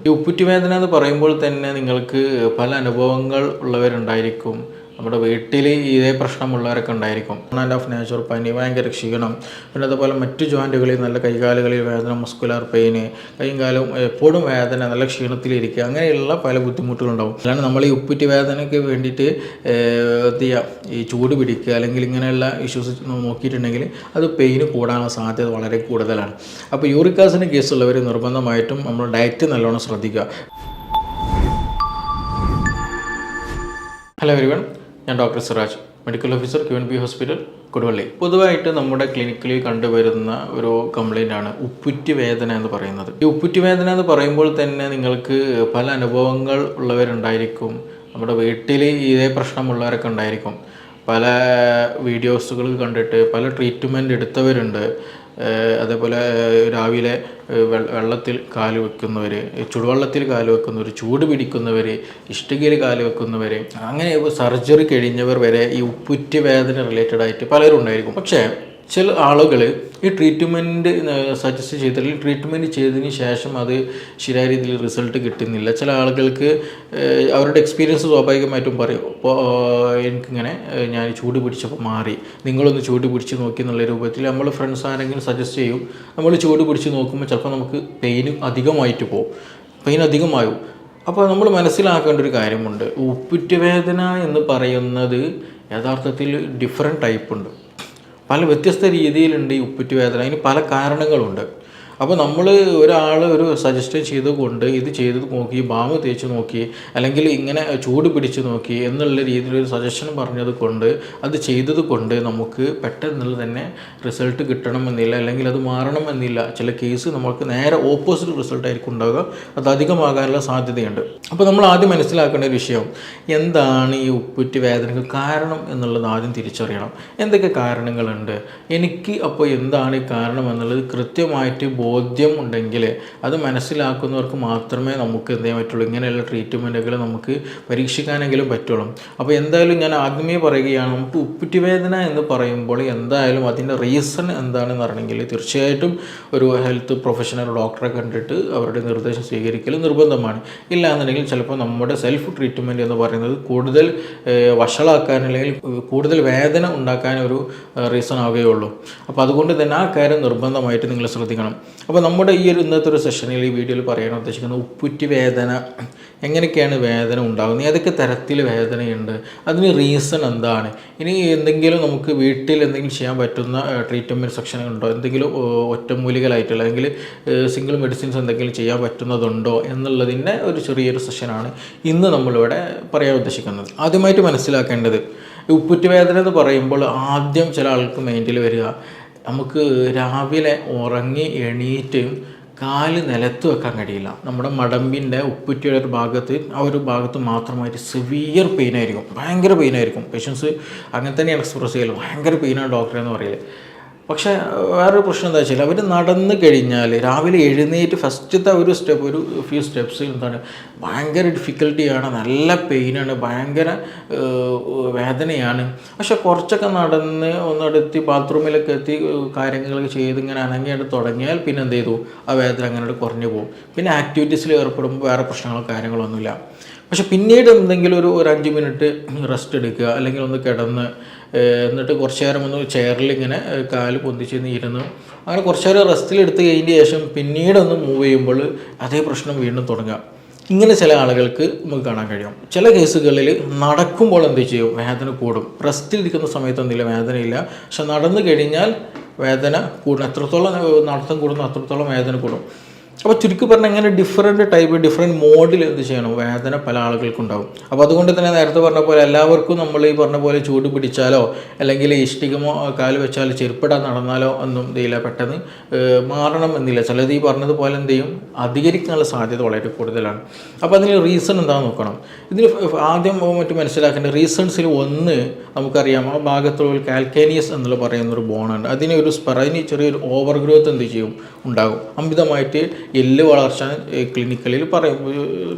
ഈ ഉപ്പുറ്റുവേദന എന്ന് പറയുമ്പോൾ തന്നെ നിങ്ങൾക്ക് പല അനുഭവങ്ങൾ ഉള്ളവരുണ്ടായിരിക്കും. നമ്മുടെ വീട്ടിൽ ഇതേ പ്രശ്നമുള്ളവരൊക്കെ ഉണ്ടായിരിക്കും. ആൻഡ് ഓഫ് നേച്ചർ പനി, ഭയങ്കര ക്ഷീണം, പിന്നെ അതുപോലെ മറ്റു ജോയിൻറ്റുകളിൽ നല്ല കൈകാലുകളിൽ വേദന, മസ്കുലാർ പെയിന്, കൈയും കാലും എപ്പോഴും വേദന, നല്ല ക്ഷീണത്തിലിരിക്കുക, അങ്ങനെയുള്ള പല ബുദ്ധിമുട്ടുകളുണ്ടാവും. അല്ലാണ്ട് നമ്മൾ ഈ ഉപ്പുറ്റി വേദനയ്ക്ക് വേണ്ടിയിട്ട് എന്ത് ചെയ്യുക, ഈ ചൂട് പിടിക്കുക അല്ലെങ്കിൽ ഇങ്ങനെയുള്ള ഇഷ്യൂസ് നോക്കിയിട്ടുണ്ടെങ്കിൽ അത് പെയിന് കൂടാനുള്ള സാധ്യത വളരെ കൂടുതലാണ്. അപ്പോൾ യൂറിക് ആസിഡ് കേസുള്ളവർ നിർബന്ധമായിട്ടും നമ്മൾ ഡയറ്റ് നല്ലോണം ശ്രദ്ധിക്കുക. ഹലോ എവരിവൺ, ഞാൻ doctor Siraj, medical officer QNB hospital, Koduvally. പൊതുവായിട്ട് നമ്മുടെ ക്ലിനിക്കിൽ കണ്ടുവരുന്ന ഒരു കംപ്ലൈൻ്റ് ആണ് ഉപ്പുറ്റി വേദന എന്ന് പറയുന്നത്. ഈ ഉപ്പുറ്റി വേദന എന്ന് പറയുമ്പോൾ തന്നെ നിങ്ങൾക്ക് പല അനുഭവങ്ങൾ ഉള്ളവരുണ്ടായിരിക്കും. നമ്മുടെ വീട്ടിൽ ഇതേ പ്രശ്നമുള്ളവരൊക്കെ ഉണ്ടായിരിക്കും. പല വീഡിയോസുകൾ കണ്ടിട്ട് പല ട്രീറ്റ്മെൻറ്റ് എടുത്തവരുണ്ട്. അതേപോലെ രാവിലെ വെള്ളത്തിൽ കാല് വെക്കുന്നവർ, ചുടുവെള്ളത്തിൽ കാല് വെക്കുന്നവർ, ചൂട് പിടിക്കുന്നവർ, ഇഷ്ടികയിൽ കാല് വെക്കുന്നവർ, അങ്ങനെ സർജറി കഴിഞ്ഞവർ വരെ ഈ ഉപ്പുറ്റി വേദന റിലേറ്റഡ് ആയിട്ട് പലരും ഉണ്ടായിരിക്കും. പക്ഷേ ചില ആളുകൾ ഈ ട്രീറ്റ്മെൻറ്റ് സജസ്റ്റ് ചെയ്തിട്ട് ട്രീറ്റ്മെൻറ്റ് ചെയ്തതിന് ശേഷം അത് ശരിയായ രീതിയിൽ റിസൾട്ട് കിട്ടുന്നില്ല. ചില ആളുകൾക്ക് അവരുടെ എക്സ്പീരിയൻസ് സ്വാഭാവികമായിട്ടും പറയും, ഇപ്പോൾ എനിക്കിങ്ങനെ ഞാൻ ചൂട് പിടിച്ചപ്പോൾ മാറി, നിങ്ങളൊന്ന് ചൂട് പിടിച്ച് നോക്കി എന്നുള്ള രൂപത്തിൽ നമ്മൾ ഫ്രണ്ട്സ് ആരെങ്കിലും സജസ്റ്റ് ചെയ്യും. നമ്മൾ ചൂട് പിടിച്ച് നോക്കുമ്പോൾ ചിലപ്പോൾ നമുക്ക് പെയിൻ അധികമായിട്ട് പോകും, പെയിൻ അധികമാകും. അപ്പോൾ നമ്മൾ മനസ്സിലാക്കേണ്ട ഒരു കാര്യമുണ്ട്, ഉപ്പുറ്റി വേദന എന്ന് പറയുന്നത് യഥാർത്ഥത്തിൽ ഡിഫറെൻറ്റ് ടൈപ്പ് ഉണ്ട്. പല വ്യത്യസ്ത രീതിയിലുണ്ട് ഈ ഉപ്പുറ്റി വേദന. അതിന് പല കാരണങ്ങളുണ്ട്. അപ്പോൾ നമ്മൾ ഒരാൾ ഒരു സജഷൻ ചെയ്തുകൊണ്ട് ഇത് ചെയ്ത് നോക്കി, ബാമ് തേച്ച് നോക്കി, അല്ലെങ്കിൽ ഇങ്ങനെ ചൂട് പിടിച്ച് നോക്കി എന്നുള്ള രീതിയിലൊരു സജഷൻ പറഞ്ഞത് കൊണ്ട്, അത് ചെയ്തത് കൊണ്ട് നമുക്ക് പെട്ടെന്നുള്ള തന്നെ റിസൾട്ട് കിട്ടണമെന്നില്ല, അല്ലെങ്കിൽ അത് മാറണമെന്നില്ല. ചില കേസ് നമുക്ക് നേരെ ഓപ്പോസിറ്റ് റിസൾട്ടായിരിക്കും ഉണ്ടാവുക, അത് അധികമാകാനുള്ള സാധ്യതയുണ്ട്. അപ്പോൾ നമ്മൾ ആദ്യം മനസ്സിലാക്കേണ്ട ഒരു വിഷയം, എന്താണ് ഈ ഉപ്പുറ്റി വേദനയ്ക്ക് കാരണം എന്നുള്ളത് ആദ്യം തിരിച്ചറിയണം. എന്തൊക്കെ കാരണങ്ങളുണ്ട്, എനിക്ക് അപ്പോൾ എന്താണ് ഈ കാരണം എന്നുള്ളത് കൃത്യമായിട്ട് ബോധ്യം ഉണ്ടെങ്കിൽ, അത് മനസ്സിലാക്കുന്നവർക്ക് മാത്രമേ നമുക്ക് എന്ത് ചെയ്യാൻ പറ്റുള്ളൂ, ഇങ്ങനെയുള്ള ട്രീറ്റ്മെൻറ്റുകൾ നമുക്ക് പരീക്ഷിക്കാനെങ്കിലും പറ്റുള്ളൂ. അപ്പോൾ എന്തായാലും ഞാൻ ആദ്യമേ പറയുകയാണ്, നമുക്ക് ഉപ്പുറ്റി വേദന എന്ന് പറയുമ്പോൾ എന്തായാലും അതിൻ്റെ റീസൺ എന്താണെന്ന് അറിയണമെങ്കിൽ തീർച്ചയായിട്ടും ഒരു ഹെൽത്ത് പ്രൊഫഷണൽ ഡോക്ടറെ കണ്ടിട്ട് അവരുടെ നിർദ്ദേശം സ്വീകരിക്കൽ നിർബന്ധമാണ്. ഇല്ല എന്നുണ്ടെങ്കിൽ ചിലപ്പോൾ നമ്മുടെ സെൽഫ് ട്രീറ്റ്മെൻറ്റ് എന്ന് പറയുന്നത് കൂടുതൽ വഷളാക്കാൻ അല്ലെങ്കിൽ കൂടുതൽ വേദന ഉണ്ടാക്കാൻ ഒരു റീസൺ ആവുകയുള്ളൂ. അപ്പോൾ അതുകൊണ്ട് തന്നെ ആ കാര്യം നിർബന്ധമായിട്ട് നിങ്ങൾ ശ്രദ്ധിക്കണം. അപ്പോൾ നമ്മുടെ ഈ ഒരു ഇന്നത്തെ ഒരു സെഷനിൽ, ഈ വീഡിയോയിൽ പറയാൻ ഉദ്ദേശിക്കുന്നത് ഉപ്പുറ്റി വേദന, എങ്ങനെയൊക്കെയാണ് വേദന ഉണ്ടാകുന്നത്, ഏതൊക്കെ തരത്തിൽ വേദനയുണ്ട്, അതിന് റീസൺ എന്താണ്, ഇനി എന്തെങ്കിലും നമുക്ക് വീട്ടിൽ എന്തെങ്കിലും ചെയ്യാൻ പറ്റുന്ന ട്രീറ്റ്മെൻറ്റ് സെക്ഷൻ ഉണ്ടോ, എന്തെങ്കിലും ഒറ്റമൂലികളായിട്ടുള്ള അല്ലെങ്കിൽ സിംഗിൾ മെഡിസിൻസ് എന്തെങ്കിലും ചെയ്യാൻ പറ്റുന്നതുണ്ടോ എന്നുള്ളതിൻ്റെ ഒരു ചെറിയൊരു സെഷനാണ് ഇന്ന് നമ്മളിവിടെ പറയാൻ ഉദ്ദേശിക്കുന്നത്. ആദ്യമായിട്ട് മനസ്സിലാക്കേണ്ടത്, ഉപ്പുറ്റി വേദന എന്ന് പറയുമ്പോൾ ആദ്യം ചില ആൾക്ക് മൈൻഡിൽ വരിക, നമുക്ക് രാവിലെ ഉറങ്ങി എണീറ്റ് കാല് നിലത്ത് വെക്കാൻ കഴിയില്ല. നമ്മുടെ മടമ്പിൻ്റെ ഉപ്പുറ്റിയുടെ ഒരു ഭാഗത്ത്, ആ ഒരു ഭാഗത്ത് മാത്രമായിട്ട് സിവിയർ പെയിനായിരിക്കും, ഭയങ്കര പെയിനായിരിക്കും. പേഷ്യൻസ് അങ്ങനെ തന്നെയാണ് എക്സ്പ്രസ് ചെയ്യല്, ഭയങ്കര പെയിനാണ് ഡോക്ടറെ എന്ന് പറയല്. പക്ഷേ വേറൊരു പ്രശ്നം എന്താ വെച്ചാൽ, അവർ നടന്നു കഴിഞ്ഞാൽ രാവിലെ എഴുന്നേറ്റ് ഫസ്റ്റത്തെ ഒരു ഫ്യൂ സ്റ്റെപ്സ് എന്താണ്, ഭയങ്കര ഡിഫിക്കൽട്ടിയാണ്, നല്ല പെയിനാണ്, ഭയങ്കര വേദനയാണ്. പക്ഷെ കുറച്ചൊക്കെ നടന്ന് ഒന്നെടുത്ത് ബാത്റൂമിലൊക്കെ എത്തി കാര്യങ്ങളൊക്കെ ചെയ്ത് ഇങ്ങനെ അനങ്ങിയിട്ട് തുടങ്ങിയാൽ പിന്നെ എന്ത് ചെയ്തു, ആ വേദന അങ്ങനെ കുറഞ്ഞു പോകും. പിന്നെ ആക്ടിവിറ്റീസിൽ ഏർപ്പെടുമ്പോൾ വേറെ പ്രശ്നങ്ങളോ കാര്യങ്ങളൊന്നുമില്ല. പക്ഷെ പിന്നീട് എന്തെങ്കിലും ഒരു 5 മിനിറ്റ് റെസ്റ്റ് എടുക്കുക, അല്ലെങ്കിൽ ഒന്ന് കിടന്ന് എന്നിട്ട് കുറച്ച് നേരം ഒന്ന് ചെയറിൽ ഇങ്ങനെ കാല് പൊന്തിച്ച് ഇരുന്ന് അങ്ങനെ കുറച്ച് നേരം റെസ്റ്റിലെടുത്ത് കഴിഞ്ഞതിന് ശേഷം പിന്നീടൊന്ന് മൂവ് ചെയ്യുമ്പോൾ അതേ പ്രശ്നം വീണ്ടും തുടങ്ങുക. ഇങ്ങനെ ചില ആളുകൾക്ക് നമുക്ക് കാണാൻ കഴിയും. ചില കേസുകളിൽ നടക്കുമ്പോൾ എന്ത് ചെയ്യും, വേദന കൂടും. റെസ്റ്റിലിരിക്കുന്ന സമയത്ത് എന്തെങ്കിലും വേദനയില്ല, പക്ഷെ നടന്നു കഴിഞ്ഞാൽ വേദന കൂടും. എത്രത്തോളം നടത്തം കൂടുന്നു അത്രത്തോളം വേദന കൂടും. അപ്പോൾ ചുരുക്കി പറഞ്ഞാൽ ഇങ്ങനെ ഡിഫറെൻറ്റ് മോഡിൽ എന്ത് ചെയ്യണം, വേദന പല ആളുകൾക്കുണ്ടാകും. അപ്പോൾ അതുകൊണ്ട് തന്നെ നേരത്തെ പറഞ്ഞ പോലെ എല്ലാവർക്കും നമ്മൾ ഈ പറഞ്ഞ പോലെ ചൂട് പിടിച്ചാലോ അല്ലെങ്കിൽ ഇഷ്ടികമോ കാല് വെച്ചാലോ ചെരുപ്പിടാൻ നടന്നാലോ ഒന്നും എന്തില്ല പെട്ടെന്ന് മാറണം എന്നില്ല. ചിലത് ഈ പറഞ്ഞതുപോലെ എന്ത് ചെയ്യും, അധികരിക്കാനുള്ള സാധ്യത വളരെ കൂടുതലാണ്. അപ്പോൾ അതിന് റീസൺ എന്താണെന്ന് നോക്കണം. ഇതിന് ആദ്യം മറ്റും മനസ്സിലാക്കേണ്ട റീസൺസിൽ ഒന്ന് നമുക്കറിയാം, ആ ഭാഗത്തുള്ള കാൽക്കേനിയസ് എന്നുള്ള പറയുന്നൊരു ബോണുണ്ട്. അതിന് ചെറിയൊരു ഓവർ ഗ്രോത്ത് എന്ത് ചെയ്യും, ഉണ്ടാകും. അമിതമായിട്ട് എല്ല് വളർച്ച ക്ലിനിക്കലിൽ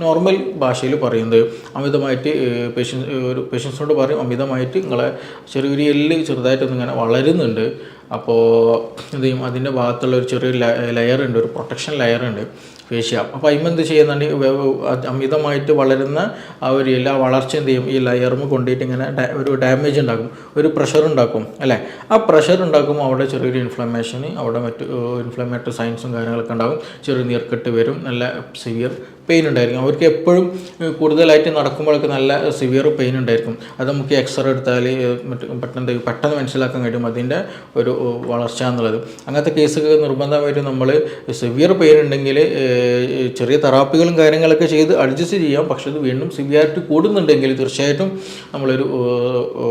നോർമൽ ഭാഷയിൽ പറയുന്നത് അമിതമായിട്ട് പേഷ്യൻസിനോട് പറയും, അമിതമായിട്ട് നിങ്ങളെ ചെറിയൊരു എല്ല് ചെറുതായിട്ടൊന്നും ഇങ്ങനെ വളരുന്നുണ്ട്. അപ്പോൾ എന്ത് ചെയ്യും, അതിൻ്റെ ഭാഗത്തുള്ള ഒരു ചെറിയൊരു ലെയറുണ്ട്, ഒരു പ്രൊട്ടക്ഷൻ ലെയറുണ്ട്. ഫേഷ്യ. അപ്പോൾ അതിമെന്ത് ചെയ്യുന്നുണ്ട്, അമിതമായിട്ട് വളരുന്ന ആ ഒരു എല്ലാ വളർച്ച എന്ത് ചെയ്യും, ഈ ലെയർമ് കൊണ്ടിട്ട് ഇങ്ങനെ ഒരു ഡാമേജ് ഉണ്ടാക്കും, ഒരു പ്രഷർ ഉണ്ടാക്കും അല്ലേ. ആ പ്രഷർ ഉണ്ടാക്കുമ്പോൾ അവിടെ ചെറിയൊരു ഇൻഫ്ലമേഷന്, അവിടെ മറ്റ് ഇൻഫ്ലമേറ്ററി സൈൻസും കാര്യങ്ങളൊക്കെ ഉണ്ടാകും, ചെറിയ നീർക്കെട്ട് വരും, നല്ല സിവിയർ പെയിൻ ഉണ്ടായിരിക്കും. അവർക്ക് എപ്പോഴും കൂടുതലായിട്ട് നടക്കുമ്പോഴൊക്കെ നല്ല സിവിയർ പെയിൻ ഉണ്ടായിരിക്കും. അത് നമുക്ക് എക്സ്റേ എടുത്താൽ പെട്ടെന്ന് മനസ്സിലാക്കാൻ കഴിയും അതിൻ്റെ ഒരു വളർച്ച എന്നുള്ളത്. അങ്ങനത്തെ കേസൊക്കെ നിർബന്ധമായിട്ട് നമ്മൾ സിവിയർ പെയിൻ ഉണ്ടെങ്കിൽ ചെറിയ തെറാപ്പികളും കാര്യങ്ങളൊക്കെ ചെയ്ത് അഡ്ജസ്റ്റ് ചെയ്യാം. പക്ഷെ അത് വീണ്ടും സിവിയാരിറ്റി കൂടുന്നുണ്ടെങ്കിൽ തീർച്ചയായിട്ടും നമ്മളൊരു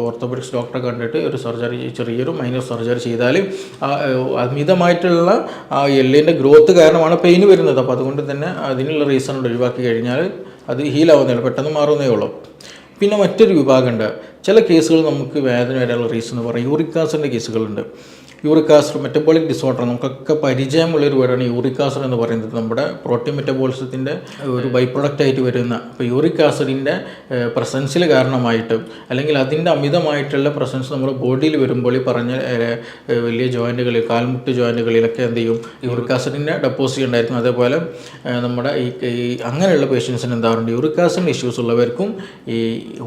ഓർത്തോപെഡിക്സ് ഡോക്ടറെ കണ്ടിട്ട് ഒരു സർജറി, ചെറിയൊരു മൈനർ സർജറി ചെയ്താൽ അമിതമായിട്ടുള്ള ആ എല്ലിൻ്റെ ഗ്രോത്ത് കാരണമാണ് പെയിൻ വരുന്നത്. അപ്പോൾ അതുകൊണ്ട് തന്നെ അതിനുള്ള റീസൺ ഒഴിവാക്കി കഴിഞ്ഞാൽ അത് ഹീലാവുന്നേ, പെട്ടെന്ന് മാറുന്നേ ഉള്ളൂ. പിന്നെ മറ്റൊരു വിഭാഗമുണ്ട്, ചില കേസുകൾ നമുക്ക് വേദന വരാനുള്ള റീസൺ എന്ന് പറയും യൂറിക് ആസിഡിൻ്റെ കേസുകളുണ്ട്. യൂറിക് ആസിഡ് മെറ്റബോളിക് ഡിസോർഡർ, നമുക്കൊക്കെ പരിചയമുള്ളൊരു വേർഡാണ് യൂറിക് ആസിഡ് എന്ന് പറയുന്നത്. നമ്മുടെ പ്രോട്ടീൻ മെറ്റബോളിസത്തിൻ്റെ ഒരു ബൈ പ്രൊഡക്റ്റ് ആയിട്ട് വരുന്ന, ഇപ്പോൾ യൂറിക് ആസിഡിൻ്റെ പ്രസൻസിൽ കാരണമായിട്ട് അല്ലെങ്കിൽ അതിൻ്റെ അമിതമായിട്ടുള്ള പ്രസൻസ് നമ്മുടെ ബോഡിയിൽ വരുമ്പോൾ ഈ പറഞ്ഞ വലിയ ജോയിൻറ്റുകളിൽ, കാൽമുട്ട് ജോയിൻറ്റുകളിലൊക്കെ എന്ത് ചെയ്യും, യൂറിക് ആസിഡിൻ്റെ ഡെപ്പോസിറ്റ് ഉണ്ടായിരിക്കും. അതേപോലെ നമ്മുടെ ഈ അങ്ങനെയുള്ള പേഷ്യൻസിന് എന്താറുണ്ട്, യൂറിക് ആസിഡിൻ്റെ ഇഷ്യൂസ് ഉള്ളവർക്കും ഈ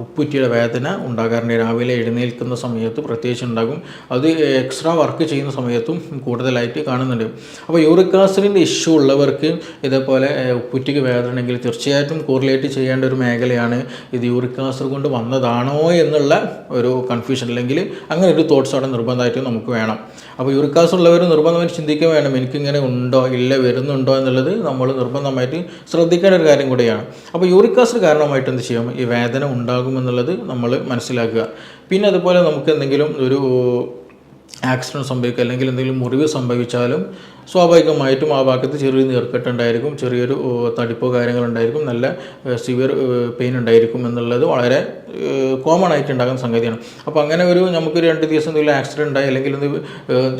ഉപ്പുറ്റിയുടെ വേദന ഉണ്ടാകാറുണ്ട്. രാവിലെ എഴുന്നേൽക്കുന്ന സമയത്ത് പ്രത്യേകിച്ച് ഉണ്ടാകും. അത് എക്സ്ട്രാ വർക്ക് ചെയ്യുന്ന സമയത്തും കൂടുതലായിട്ട് കാണുന്നുണ്ട്. അപ്പോൾ യൂറിക് ആസിഡിൻ്റെ ഇഷ്യൂ ഉള്ളവർക്ക് ഇതേപോലെ ഉപ്പുറ്റിക്ക് വേദന ഉണ്ടെങ്കിൽ തീർച്ചയായിട്ടും കോറിലേറ്റ് ചെയ്യേണ്ട ഒരു മേഖലയാണ് ഇത് യൂറിക് ആസിഡ് കൊണ്ട് വന്നതാണോ എന്നുള്ള ഒരു കൺഫ്യൂഷൻ, അല്ലെങ്കിൽ അങ്ങനെ ഒരു തോട്ട്സ് അവിടെ നിർബന്ധമായിട്ടും നമുക്ക് വേണം. അപ്പോൾ യൂറിക് ആസിഡ് ഉള്ളവർ നിർബന്ധമായിട്ട് ചിന്തിക്കുക വേണം, എനിക്കിങ്ങനെ ഉണ്ടോ ഇല്ല വരുന്നുണ്ടോ എന്നുള്ളത് നമ്മൾ നിർബന്ധമായിട്ട് ശ്രദ്ധിക്കേണ്ട ഒരു കാര്യം കൂടിയാണ്. അപ്പോൾ യൂറിക് ആസിഡ് കാരണമായിട്ട് എന്ത് ചെയ്യും, ഈ വേദന ഉണ്ടാകുമെന്നുള്ളത് നമ്മൾ മനസ്സിലാക്കുക. പിന്നെ അതുപോലെ നമുക്ക് എന്തെങ്കിലും ഒരു ആക്സിഡൻറ്റ് സംഭവിക്കുക അല്ലെങ്കിൽ എന്തെങ്കിലും മുറിവ് സംഭവിച്ചാലും സ്വാഭാവികമായിട്ടും ആ ഭാഗത്ത് ചെറിയൊരു നീർക്കെട്ടുണ്ടായിരിക്കും, ചെറിയൊരു തടിപ്പോ കാര്യങ്ങളുണ്ടായിരിക്കും, നല്ല സിവിയർ പെയിൻ ഉണ്ടായിരിക്കും എന്നുള്ളത് വളരെ കോമൺ ആയിട്ട് ഉണ്ടാകുന്ന സംഗതിയാണ്. അപ്പോൾ അങ്ങനെ ഒരു നമുക്കൊരു 2 ദിവസം എന്തെങ്കിലും ആക്സിഡൻറ്റ് ഉണ്ടായി അല്ലെങ്കിൽ ഒന്ന്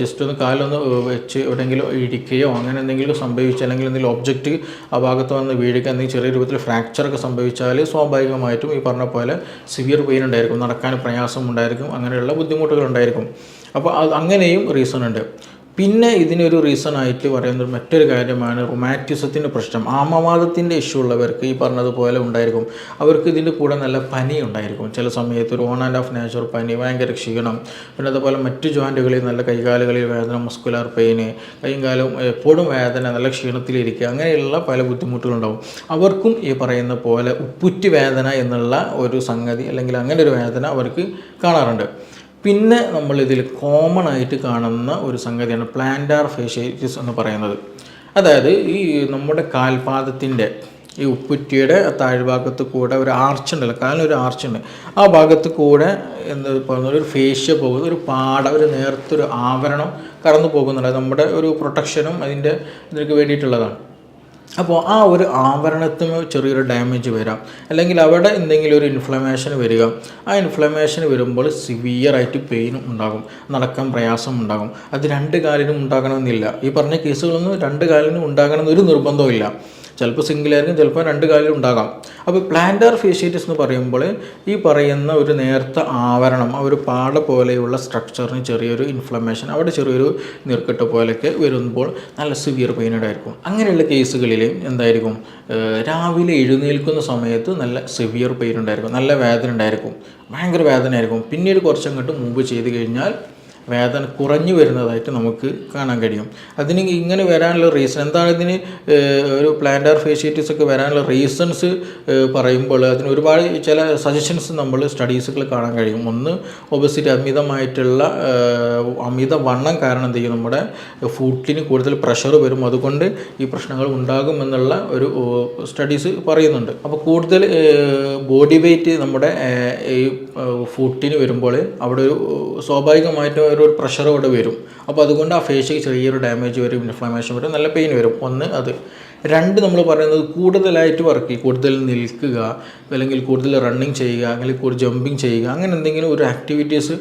ജസ്റ്റ് ഒന്ന് കാലൊന്ന് വെച്ച് എവിടെയെങ്കിലും ഇടിക്കുകയോ അങ്ങനെ എന്തെങ്കിലും സംഭവിച്ചാൽ, അല്ലെങ്കിൽ എന്തെങ്കിലും ഒബ്ജക്റ്റ് ആ ഭാഗത്ത് വന്ന് വീഴുക, എന്തെങ്കിലും ചെറിയ രൂപത്തിൽ ഫ്രാക്ചറൊക്കെ സംഭവിച്ചാൽ സ്വാഭാവികമായിട്ടും ഈ പറഞ്ഞ പോലെ സിവിയർ പെയിൻ ഉണ്ടായിരിക്കും, നടക്കാൻ പ്രയാസം ഉണ്ടായിരിക്കും, അങ്ങനെയുള്ള ബുദ്ധിമുട്ടുകൾ ഉണ്ടായിരിക്കും. അപ്പോൾ അങ്ങനെയും റീസൺ ഉണ്ട്. പിന്നെ ഇതിനൊരു റീസണായിട്ട് പറയുന്നത് മറ്റൊരു കാര്യമാണ് റുമാറ്റിസത്തിൻ്റെ പ്രശ്നം. ആമവാദത്തിൻ്റെ ഇഷ്യൂ ഉള്ളവർക്ക് ഈ പറഞ്ഞതുപോലെ ഉണ്ടായിരിക്കും. അവർക്ക് ഇതിൻ്റെ കൂടെ നല്ല പനി ഉണ്ടായിരിക്കും, ചില സമയത്ത് ഒരു ഓൺ ആൻഡ് ഓഫ് നേച്ചർ പനി, ഭയങ്കര ക്ഷീണം, പിന്നെ അതുപോലെ മറ്റു ജോയിൻറ്റുകളിൽ നല്ല കൈകാലുകളിൽ വേദന, മസ്കുലാർ പെയിന്, കൈയും കാലും എപ്പോഴും വേദന, നല്ല ക്ഷീണത്തിലിരിക്കുക, അങ്ങനെയുള്ള പല ബുദ്ധിമുട്ടുകളുണ്ടാവും. അവർക്കും ഈ പറയുന്ന പോലെ ഉപ്പുറ്റി വേദന എന്നുള്ള ഒരു സംഗതി അല്ലെങ്കിൽ അങ്ങനെ ഒരു വേദന അവർക്ക് കാണാറുണ്ട്. പിന്നെ നമ്മളിതിൽ കോമൺ ആയിട്ട് കാണുന്ന ഒരു സംഗതിയാണ് പ്ലാന്റാർ ഫേഷ്യാറ്റിസ് എന്ന് പറയുന്നത്. അതായത് ഈ നമ്മുടെ കാൽപാദത്തിൻ്റെ ഈ ഉപ്പുറ്റിയുടെ താഴ്ഭാഗത്ത് കൂടെ ഒരു ആർച്ചുണ്ടല്ലോ, കാലിനൊരു ആർച്ചുണ്ട്, ആ ഭാഗത്ത് കൂടെ എന്താ പറയുന്നത് ഒരു ഫേഷ്യ പോകുന്ന ഒരു പാട, ഒരു നേർത്തൊരു ആവരണം കടന്നു പോകുന്നുണ്ട്. നമ്മുടെ ഒരു പ്രൊട്ടക്ഷനും ഇതിനൊക്കെ വേണ്ടിയിട്ടുള്ളതാണ്. അപ്പോൾ ആ ഒരു ആവരണത്തിന് ചെറിയൊരു ഡാമേജ് വരാം, അല്ലെങ്കിൽ അവിടെ എന്തെങ്കിലും ഒരു ഇൻഫ്ലമേഷൻ വരിക. ആ ഇൻഫ്ലമേഷൻ വരുമ്പോൾ സിവിയറായിട്ട് പെയിനും ഉണ്ടാകും, നടക്കാൻ പ്രയാസം ഉണ്ടാകും. അത് 2 കാലിനും ഉണ്ടാകണമെന്നില്ല. ഈ പറഞ്ഞ കേസുകളൊന്നും 2 കാലിനും ഉണ്ടാകണമെന്നൊരു നിർബന്ധമില്ല. ചിലപ്പോൾ സിംഗിളായിരിക്കും, ചിലപ്പോൾ 2 കാലിലും ഉണ്ടാകാം. അപ്പോൾ പ്ലാന്റാർ ഫേഷ്യാറ്റിസ് എന്ന് പറയുമ്പോൾ ഈ പറയുന്ന ഒരു നേർത്ത ആവരണം, ആ ഒരു പാട പോലെയുള്ള സ്ട്രക്ചറിന് ചെറിയൊരു ഇൻഫ്ലമേഷൻ, അവിടെ ചെറിയൊരു നീർക്കെട്ട് പോലെയൊക്കെ വരുമ്പോൾ നല്ല സിവിയർ പെയിൻ ഉണ്ടായിരിക്കും. അങ്ങനെയുള്ള കേസുകളിൽ എന്തായിരിക്കും, രാവിലെ എഴുന്നേൽക്കുന്ന സമയത്ത് നല്ല സിവിയർ പെയിൻ ഉണ്ടായിരിക്കും, നല്ല വേദന ഉണ്ടായിരിക്കും, ഭയങ്കര വേദന ആയിരിക്കും. പിന്നീട് കുറച്ചങ്ങോട്ട് മുമ്പ് ചെയ്ത് കഴിഞ്ഞാൽ വേദന കുറഞ്ഞു വരുന്നതായിട്ട് നമുക്ക് കാണാൻ കഴിയും. അതിന് ഇങ്ങനെ വരാനുള്ള റീസൺ എന്താണ്, ഇതിന് ഒരു പ്ലാന്റാർ ഫേഷ്യാറ്റിസ് ഒക്കെ വരാനുള്ള റീസൺസ് പറയുമ്പോൾ അതിന് ഒരുപാട് ചില സജഷൻസ് നമ്മൾ സ്റ്റഡീസുകൾ കാണാൻ കഴിയും. ഒന്ന്, ഒബസിറ്റി, അമിതവണ്ണം കാരണം എന്ത് ചെയ്യും, നമ്മുടെ ഫുട്ടിന് കൂടുതൽ പ്രഷർ വരും, അതുകൊണ്ട് ഈ പ്രശ്നങ്ങൾ ഉണ്ടാകുമെന്നുള്ള ഒരു സ്റ്റഡീസ് പറയുന്നുണ്ട്. അപ്പോൾ കൂടുതൽ ബോഡി വെയ്റ്റ് നമ്മുടെ ഈ ഫുട്ടിന് വരുമ്പോൾ അവിടെ ഒരു സ്വാഭാവികമായിട്ടും ഒരു പ്രഷർ അവിടെ വരും. അപ്പോൾ അതുകൊണ്ട് ആ ഫേഷ്യക്ക് ചെറിയൊരു ഡാമേജ് വരും, ഇൻഫ്ലമേഷൻ വരും, നല്ല പെയിൻ വരും. ഒന്ന് അത്. 2 നമ്മൾ പറയുന്നത് കൂടുതലായിട്ട് വർക്ക് ചെയ്യുക, കൂടുതൽ നിൽക്കുക, അല്ലെങ്കിൽ കൂടുതൽ റണ്ണിങ് ചെയ്യുക, അല്ലെങ്കിൽ കൂടുതൽ ജമ്പിങ് ചെയ്യുക, അങ്ങനെ എന്തെങ്കിലും ഒരു ആക്ടിവിറ്റീസ്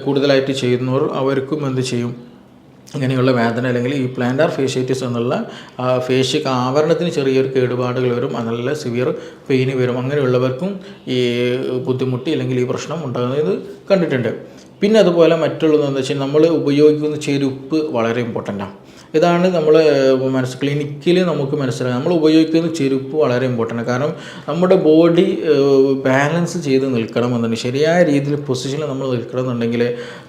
കൂടുതലായിട്ട് ചെയ്യുന്നവർ അവർക്കും എന്ത് ചെയ്യും, ഇങ്ങനെയുള്ള വേദന അല്ലെങ്കിൽ ഈ പ്ലാന്റാർ ഫേഷ്യാറ്റിസ് എന്നുള്ള ഫേഷ്യക്ക് ആവരണത്തിന് ചെറിയൊരു കേടുപാടുകൾ വരും, നല്ല സിവിയർ പെയിന് വരും. അങ്ങനെയുള്ളവർക്കും ഈ ബുദ്ധിമുട്ട് അല്ലെങ്കിൽ ഈ പ്രശ്നം ഉണ്ടാകുന്നത് കണ്ടിട്ടുണ്ട്. പിന്നെ അതുപോലെ മറ്റുള്ളതെന്ന് വെച്ചാൽ നമ്മൾ ഉപയോഗിക്കുന്ന ചെരുപ്പ് വളരെ ഇമ്പോർട്ടൻ്റാണ്. ഇതാണ് നമ്മൾ ക്ലിനിക്കിൽ നമുക്ക് മനസ്സിലാക്കാം. നമ്മൾ ഉപയോഗിക്കുന്ന ചെരുപ്പ് വളരെ ഇമ്പോർട്ടൻ്റ്. കാരണം നമ്മുടെ ബോഡി ബാലൻസ് ചെയ്ത് നിൽക്കണമെന്നുണ്ടെങ്കിൽ, ശരിയായ രീതിയിൽ പൊസിഷനിൽ നമ്മൾ നിൽക്കണമെന്നുണ്ടെങ്കിൽ,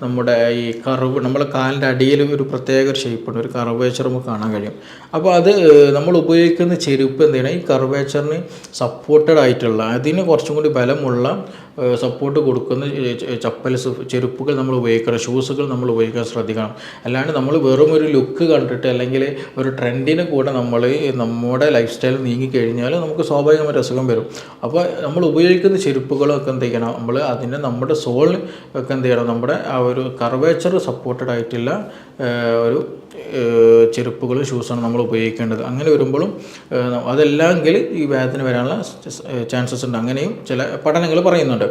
നമ്മുടെ ഈ കർവ്, നമ്മുടെ കാലിൻ്റെ അടിയിൽ ഒരു പ്രത്യേക ഒരു ഷേപ്പുണ്ട്, ഒരു കർവേച്ചർ നമുക്ക് കാണാൻ കഴിയും. അപ്പോൾ അത് നമ്മൾ ഉപയോഗിക്കുന്ന ചെരുപ്പ് എന്ത് ചെയ്യണം, ഈ കർവേച്ചറിന് സപ്പോർട്ടഡ് ആയിട്ടുള്ള, അതിന് കുറച്ചും കൂടി ബലമുള്ള സപ്പോർട്ട് കൊടുക്കുന്ന ചെരുപ്പുകൾ നമ്മൾ ഉപയോഗിക്കണം, ഷൂസുകൾ നമ്മൾ ഉപയോഗിക്കാൻ ശ്രദ്ധിക്കണം. അല്ലാണ്ട് നമ്മൾ വെറും ഒരു ലുക്ക് കണ്ടിട്ട് അല്ലെങ്കിൽ ഒരു ട്രെൻഡിന് കൂടെ നമ്മൾ നമ്മുടെ ലൈഫ് സ്റ്റൈൽ നീങ്ങിക്കഴിഞ്ഞാൽ നമുക്ക് സ്വാഭാവികമായിട്ട് അസുഖം വരും. അപ്പോൾ നമ്മൾ ഉപയോഗിക്കുന്ന ചെരുപ്പുകളൊക്കെ എന്ത് ചെയ്യണം, നമ്മൾ അതിൻ്റെ നമ്മുടെ സോളിന് ഒക്കെ എന്ത് ചെയ്യണം, നമ്മുടെ ആ ഒരു കർവേച്ചർ സപ്പോർട്ടഡ് ആയിട്ടുള്ള ഒരു ചെരുപ്പുകളും ഷൂസാണ് നമ്മൾ ഉപയോഗിക്കേണ്ടത്. അങ്ങനെ വരുമ്പോഴും അതല്ലെങ്കിൽ ഈ വേദന വരാനുള്ള ചാൻസസ് ഉണ്ട്. അങ്ങനെയും ചില പഠനങ്ങൾ പറയുന്നുണ്ട്.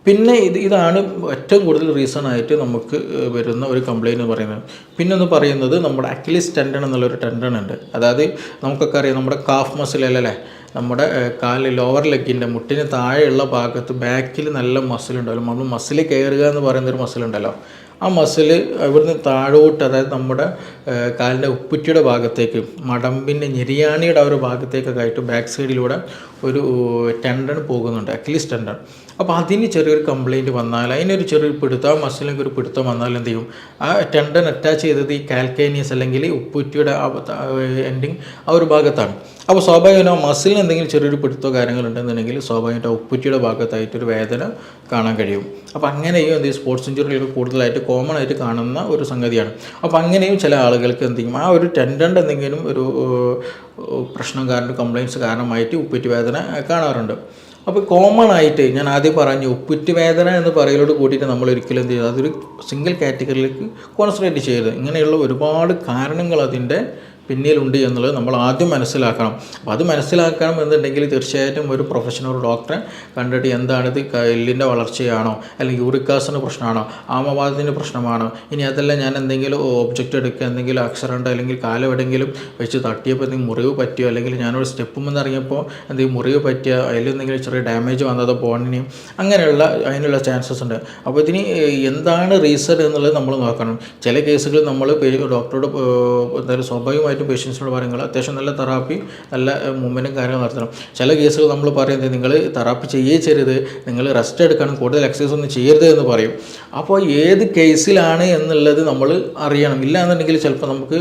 പിന്നെ ഇതാണ് ഏറ്റവും കൂടുതൽ റീസൺ ആയിട്ട് നമുക്ക് വരുന്ന ഒരു കംപ്ലയിൻറ്റ് എന്ന് പറയുന്നത്. പിന്നെ ഒന്ന് പറയുന്നത് നമ്മുടെ അക്ലിസ് ടെൻഡൺ എന്നുള്ളൊരു ടെൻഡൺ ഉണ്ട്. അതായത് നമുക്കൊക്കെ അറിയാം, നമ്മുടെ കാഫ് മസിലല്ലേ, നമ്മുടെ കാല് ലോവർ ലെഗിൻ്റെ മുട്ടിന് താഴെയുള്ള ഭാഗത്ത് ബാക്കിൽ നല്ല മസിലുണ്ടല്ലോ, നമ്മൾ മസിൽ കയറുക എന്ന് പറയുന്നൊരു മസിലുണ്ടല്ലോ, ആ മസിൽ ഇവിടുന്ന് താഴോട്ട്, അതായത് നമ്മുടെ കാലിൻ്റെ ഉപ്പുറ്റിയുടെ ഭാഗത്തേക്ക്, മടമ്പിൻ്റെ ഞെരിയാണിയുടെ ആ ഒരു ഭാഗത്തേക്കൊക്കെ ആയിട്ട് ബാക്ക് സൈഡിലൂടെ ഒരു ടെൻഡൺ പോകുന്നുണ്ട്, അക്ലിസ് ടെൻഡൺ. അപ്പോൾ അതിന് ചെറിയൊരു കംപ്ലയിൻറ്റ് വന്നാൽ, അതിനൊരു ചെറിയൊരു പിടുത്തം, ആ മസിലിനൊക്കെ ഒരു പിടുത്തം വന്നാൽ എന്ത് ചെയ്യും, ആ ടെൻഡൺ അറ്റാച്ച് ചെയ്തത് ഈ കാൽക്കേനിയസ് അല്ലെങ്കിൽ ഉപ്പുറ്റിയുടെ എൻഡിങ് ആ ഒരു ഭാഗത്താണ്. അപ്പോൾ സ്വാഭാവികമായിട്ടും ആ മസിലിന് എന്തെങ്കിലും ചെറിയൊരു പിടുത്തോ കാര്യങ്ങളുണ്ടെന്നുണ്ടെങ്കിൽ സ്വാഭാവികമായിട്ട് ഉപ്പുറ്റിയുടെ ഭാഗത്തായിട്ടൊരു വേദന കാണാൻ കഴിയും. അപ്പോൾ അങ്ങനെയും എന്ത് ചെയ്യും, സ്പോർട്സ് ഇഞ്ചുറികൾ കൂടുതലായിട്ട് കോമൺ ആയിട്ട് കാണുന്ന ഒരു സംഗതിയാണ്. അപ്പോൾ അങ്ങനെയും ചില ആളുകൾക്ക് എന്ത് ചെയ്യും, ആ ഒരു ടെൻഡൻ്റെ എന്തെങ്കിലും ഒരു പ്രശ്നം കാരണം, കംപ്ലയിൻറ്റ്സ് കാരണമായിട്ട് ഉപ്പുറ്റി വേദന കാണാറുണ്ട്. അപ്പോൾ കോമൺ ആയിട്ട് ഞാൻ ആദ്യം പറഞ്ഞു, ഉപ്പുറ്റി വേദന എന്ന് പറയലോട് കൂട്ടിയിട്ട് നമ്മൾ ഒരിക്കലും എന്ത് ചെയ്യുക, അതൊരു സിംഗിൾ കാറ്റഗറിയിലേക്ക് കോൺസെൻട്രേറ്റ് ചെയ്യരുത്. ഇങ്ങനെയുള്ള ഒരുപാട് കാരണങ്ങൾ അതിൻ്റെ പിന്നിലുണ്ട് എന്നുള്ളത് നമ്മൾ ആദ്യം മനസ്സിലാക്കണം. അപ്പോൾ അത് മനസ്സിലാക്കണം എന്നുണ്ടെങ്കിൽ തീർച്ചയായിട്ടും ഒരു പ്രൊഫഷണൽ ഡോക്ടറെ കണ്ടിട്ട് എന്താണിത്, എല്ലിൻ്റെ വളർച്ചയാണോ, അല്ലെങ്കിൽ യൂറിക് ആസിഡിൻ്റെ പ്രശ്നമാണോ, ആമവാദത്തിൻ്റെ പ്രശ്നമാണോ, ഇനി അതല്ല ഞാൻ എന്തെങ്കിലും ഒബ്ജക്റ്റ് എടുക്കുക, എന്തെങ്കിലും ആക്സിഡൻറ്റ് അല്ലെങ്കിൽ കാലെവിടെയെങ്കിലും വെച്ച് തട്ടിയപ്പോൾ എന്തെങ്കിലും മുറിവ് പറ്റിയോ, അല്ലെങ്കിൽ ഞാനൊരു സ്റ്റെപ്പുമെന്ന് ഇറങ്ങിയപ്പോൾ എന്തെങ്കിലും മുറിവ് പറ്റിയോ, അതിലെന്തെങ്കിലും ചെറിയ ഡാമേജ് വന്നതോ ബോണിന്, അങ്ങനെയുള്ള അതിനുള്ള ചാൻസസ് ഉണ്ട്. അപ്പോൾ ഇതിന് എന്താണ് റീസൺ എന്നുള്ളത് നമ്മൾ നോക്കണം. ചില കേസുകൾ നമ്മൾ ഡോക്ടറോട് എന്തായാലും സ്വാഭാവികമായിട്ട് പേഷ്യൻസിനോട് പറയുന്നത് അത്യാവശ്യം നല്ല തെറാപ്പി, നല്ല മൂവ്മെൻറ്റും കാര്യങ്ങൾ നടത്തണം. ചില കേസുകൾ നമ്മൾ പറയുന്നത് നിങ്ങൾ തെറാപ്പി ചെയ്യരുത്, നിങ്ങൾ റെസ്റ്റ് എടുക്കണം, കൂടുതൽ എക്സസൈസ് ഒന്നും ചെയ്യരുത് എന്ന് പറയും. അപ്പോൾ ഏത് കേസിലാണ് എന്നുള്ളത് നമ്മൾ അറിയണം. ഇല്ല എന്നുണ്ടെങ്കിൽ ചിലപ്പോൾ നമുക്ക്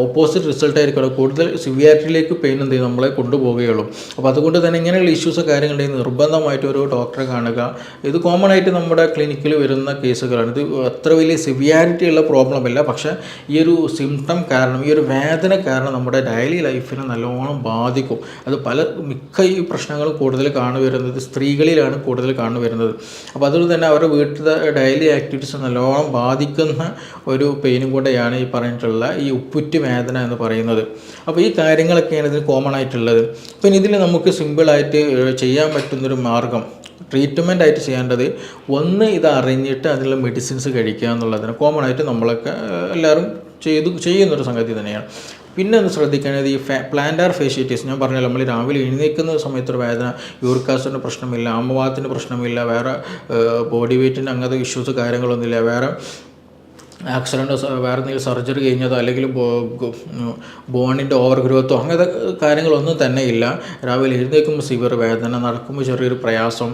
ഓപ്പോസിറ്റ് റിസൾട്ട് ആയിരിക്കും, കൂടുതൽ സിവിയാരിറ്റിയിലേക്ക് പെയിൻ എന്ത് ചെയ്യും നമ്മളെ കൊണ്ടുപോവുകയുള്ളൂ. അപ്പോൾ അതുകൊണ്ട് തന്നെ ഇങ്ങനെയുള്ള ഇഷ്യൂസ് കാര്യങ്ങളുണ്ടെങ്കിൽ നിർബന്ധമായിട്ട് ഒരു ഡോക്ടറെ കാണുക. ഇത് കോമൺ ആയിട്ട് നമ്മുടെ ക്ലിനിക്കിൽ വരുന്ന കേസുകളാണ്. ഇത് അത്ര വലിയ സിവിയാരിറ്റി ഉള്ള പ്രോബ്ലം ഇല്ല, പക്ഷേ ഈ ഒരു സിംറ്റം കാരണം, ഈ ഒരു വേദന കാരണം നമ്മുടെ ഡെയിലി ലൈഫിനെ നല്ലോണം ബാധിക്കും. അത് മിക്ക ഈ പ്രശ്നങ്ങളും കൂടുതൽ കാണുവരുന്നത് സ്ത്രീകളിലാണ് കൂടുതൽ കാണുവരുന്നത്. അപ്പോൾ അതുകൊണ്ട് തന്നെ അവരുടെ വീട്ടിലെ ഡെയിലി ആക്ടിവിറ്റീസ് നല്ലോണം ബാധിക്കുന്ന ഒരു പെയിനും കൂടെയാണ് ഈ പറഞ്ഞിട്ടുള്ള ഈ ഉപ്പുറ്റി വേദന എന്ന് പറയുന്നത്. അപ്പോൾ ഈ കാര്യങ്ങളൊക്കെയാണ് ഇതിന് കോമൺ ആയിട്ടുള്ളത്. പിന്നെ ഇതിൽ നമുക്ക് സിമ്പിളായിട്ട് ചെയ്യാൻ പറ്റുന്നൊരു മാർഗം, ട്രീറ്റ്മെൻ്റ് ആയിട്ട് ചെയ്യേണ്ടത്, ഒന്ന് ഇത് അറിഞ്ഞിട്ട് അതിനുള്ള മെഡിസിൻസ് കഴിക്കുക എന്നുള്ളതിന് കോമൺ ആയിട്ട് നമ്മളൊക്കെ എല്ലാവരും ചെയ്യുന്നൊരു സംഗതി തന്നെയാണ്. പിന്നെ ഒന്ന് ശ്രദ്ധിക്കേണ്ടത് ഈ പ്ലാന്റാർ ഫേഷ്യേറ്റീസ്, ഞാൻ പറഞ്ഞല്ലോ, നമ്മൾ രാവിലെ എഴുന്നേൽക്കുന്ന സമയത്തൊരു വേദന, യൂറിക് ആസിഡിൻ്റെ പ്രശ്നമില്ല, ആമവാദത്തിൻ്റെ പ്രശ്നമില്ല, വേറെ ബോഡി വെയ്റ്റിൻ്റെ അങ്ങനത്തെ ഇഷ്യൂസ് കാര്യങ്ങളൊന്നുമില്ല, വേറെ ആക്സിഡൻറ്റോ വേറെ എന്തെങ്കിലും സർജറി കഴിഞ്ഞതോ അല്ലെങ്കിൽ ബോണിൻ്റെ ഓവർ ഗ്രോത്തോ അങ്ങനത്തെ കാര്യങ്ങളൊന്നും തന്നെ ഇല്ല. രാവിലെ എഴുന്നേൽക്കുമ്പോൾ സിവിയർ വേദന, നടക്കുമ്പോൾ ചെറിയൊരു പ്രയാസം,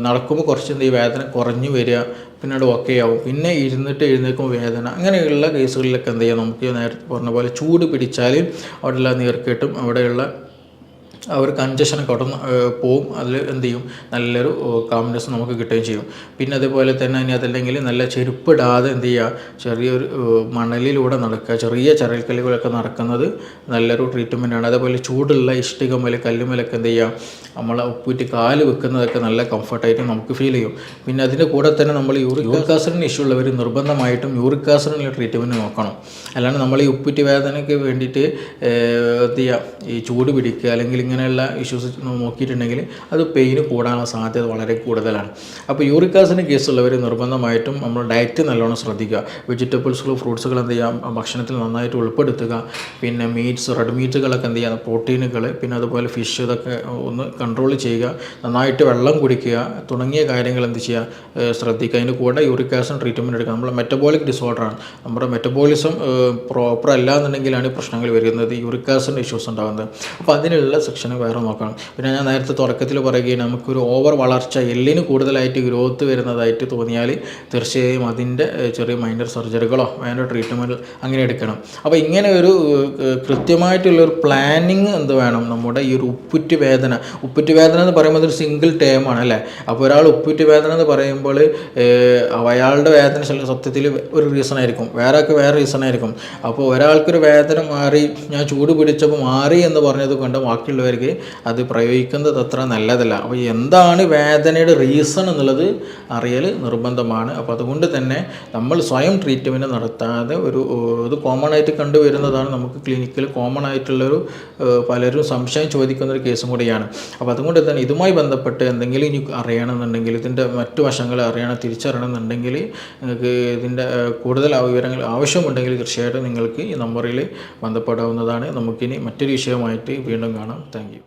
നടക്കുമ്പോൾ കുറച്ച് ഈ വേദന കുറഞ്ഞു വരിക, പിന്നീട് ഓക്കെ ആവും, പിന്നെ എഴുന്നേൽക്കുമ്പോൾ വേദന, അങ്ങനെയുള്ള കേസുകളിലൊക്കെ എന്ത് ചെയ്യാം, നമുക്ക് നേരത്തെ പറഞ്ഞ പോലെ ചൂട് പിടിച്ചാൽ അവിടെയുള്ള നീർക്കെട്ടും അവിടെയുള്ള ആ ഒരു കൺജഷനൊക്കെ അവിടെ പോവും. അതിൽ എന്ത് ചെയ്യും, നല്ലൊരു കാംനെസ് നമുക്ക് കിട്ടുകയും ചെയ്യും. പിന്നെ അതേപോലെ തന്നെ ഇനി അതല്ലെങ്കിൽ നല്ല ചെരുപ്പിടാതെ എന്ത് ചെയ്യുക, ചെറിയൊരു മണലിലൂടെ നടക്കുക, ചെറിയ ചരൽക്കല്ലുകളൊക്കെ നടക്കുന്നത് നല്ലൊരു ട്രീറ്റ്മെൻറ്റാണ്. അതേപോലെ ചൂടുള്ള ഇഷ്ടികമേൽ കല്ലുമേലൊക്കെ എന്ത് ചെയ്യുക, നമ്മൾ ഉപ്പിട്ട് കാല് വെക്കുന്നതൊക്കെ നല്ല കംഫർട്ടായിട്ട് നമുക്ക് ഫീൽ ചെയ്യും. പിന്നെ അതിൻ്റെ കൂടെ തന്നെ നമ്മൾ യൂറിക് ആസിഡിന് ഇഷ്യൂ ഉള്ളവർ നിർബന്ധമായിട്ടും യൂറിക് ആസിഡിനുള്ള ട്രീറ്റ്മെൻറ്റ് നോക്കണം. അല്ലാണ്ട് നമ്മൾ ഈ ഉപ്പിറ്റ് വേദനയ്ക്ക് വേണ്ടിയിട്ട് എന്ത് ചെയ്യുക, ഈ ചൂട് പിടിക്കുക അല്ലെങ്കിൽ ഇങ്ങനെ അങ്ങനെയുള്ള ഇഷ്യൂസ് നോക്കിയിട്ടുണ്ടെങ്കിൽ അത് പെയിന് കൂടാനുള്ള സാധ്യത വളരെ കൂടുതലാണ്. അപ്പോൾ യൂറിക് ആസിഡിൻ്റെ കേസുള്ളവർ നിർബന്ധമായിട്ടും നമ്മൾ ഡയറ്റ് നല്ലോണം ശ്രദ്ധിക്കുക. വെജിറ്റബിൾസുകൾ ഫ്രൂട്ട്സുകൾ എന്ത് ചെയ്യാം ഭക്ഷണത്തിൽ നന്നായിട്ട് ഉൾപ്പെടുത്തുക. പിന്നെ റെഡ് മീറ്റുകളൊക്കെ എന്ത് ചെയ്യുക പ്രോട്ടീനുകൾ, പിന്നെ അതുപോലെ ഫിഷ്, ഇതൊക്കെ ഒന്ന് കൺട്രോൾ ചെയ്യുക. നന്നായിട്ട് വെള്ളം കുടിക്കുക തുടങ്ങിയ കാര്യങ്ങൾ എന്ത് ചെയ്യുക ശ്രദ്ധിക്കുക. അതിന് കൂടെ യൂറിക് ആസിഡ് ട്രീറ്റ്മെൻറ്റ് എടുക്കുക. നമ്മൾ മെറ്റബോളിക് ഡിസോർഡറാണ്, നമ്മുടെ മെറ്റബോളിസം പ്രോപ്പർ അല്ല എന്നുണ്ടെങ്കിലാണ് പ്രശ്നങ്ങൾ വരുന്നത്, യൂറിക് ആസിഡിൻ്റെ ഇഷ്യൂസ് ഉണ്ടാകുന്നത്. അപ്പോൾ അതിനുള്ള സെക്ഷൻ വേറെ നോക്കണം. പിന്നെ ഞാൻ നേരത്തെ തുടക്കത്തിൽ പറയുകയാണ്, നമുക്കൊരു ഓവർ വളർച്ച, എല്ലിന് കൂടുതലായിട്ട് ഗ്രോത്ത് വരുന്നതായിട്ട് തോന്നിയാൽ തീർച്ചയായും അതിൻ്റെ ചെറിയ മൈനർ സർജറികളോ മൈനർ ട്രീറ്റ്മെൻറ്റ് അങ്ങനെ എടുക്കണം. അപ്പോൾ ഇങ്ങനെ ഒരു കൃത്യമായിട്ടുള്ളൊരു പ്ലാനിങ് എന്ത് വേണം. നമ്മുടെ ഈ ഒരു ഉപ്പുറ്റ് വേദന എന്ന് പറയുമ്പോൾ അതൊരു സിംഗിൾ ടേമാണ് അല്ലേ. അപ്പോൾ ഒരാൾ ഉപ്പുറ്റ് വേദന എന്ന് പറയുമ്പോൾ അയാളുടെ വേദന സത്യത്തിൽ ഒരു റീസൺ ആയിരിക്കും, വേറെ റീസൺ ആയിരിക്കും. അപ്പോൾ ഒരാൾക്കൊരു വേദന മാറി, ഞാൻ ചൂട് പിടിച്ചപ്പോൾ മാറി എന്ന് പറഞ്ഞത് കൊണ്ട് ബാക്കിയുള്ളവർക്ക് അത് പ്രയോഗിക്കുന്നത് അത്ര നല്ലതല്ല. അപ്പോൾ എന്താണ് വേദനയുടെ റീസൺ എന്നുള്ളത് അറിയൽ നിർബന്ധമാണ്. അപ്പോൾ അതുകൊണ്ട് തന്നെ നമ്മൾ സ്വയം ട്രീറ്റ്മെൻറ്റ് നടത്താതെ ഇത് കോമൺ ആയിട്ട് കണ്ടുവരുന്നതാണ്. നമുക്ക് ക്ലിനിക്കിൽ കോമൺ ആയിട്ടുള്ളൊരു പലരും സംശയം ചോദിക്കുന്നൊരു കേസും കൂടിയാണ്. അപ്പോൾ അതുകൊണ്ട് തന്നെ ഇതുമായി ബന്ധപ്പെട്ട് എന്തെങ്കിലും ഇനി അറിയണമെന്നുണ്ടെങ്കിൽ, ഇതിൻ്റെ മറ്റു വശങ്ങൾ തിരിച്ചറിയണമെന്നുണ്ടെങ്കിൽ, നിങ്ങൾക്ക് ഇതിൻ്റെ കൂടുതൽ വിവരങ്ങൾ ആവശ്യമുണ്ടെങ്കിൽ തീർച്ചയായിട്ടും നിങ്ങൾക്ക് ഈ നമ്പറിൽ ബന്ധപ്പെടാവുന്നതാണ്. നമുക്കിനി മറ്റൊരു വിഷയമായിട്ട് വീണ്ടും കാണാം. Thank you.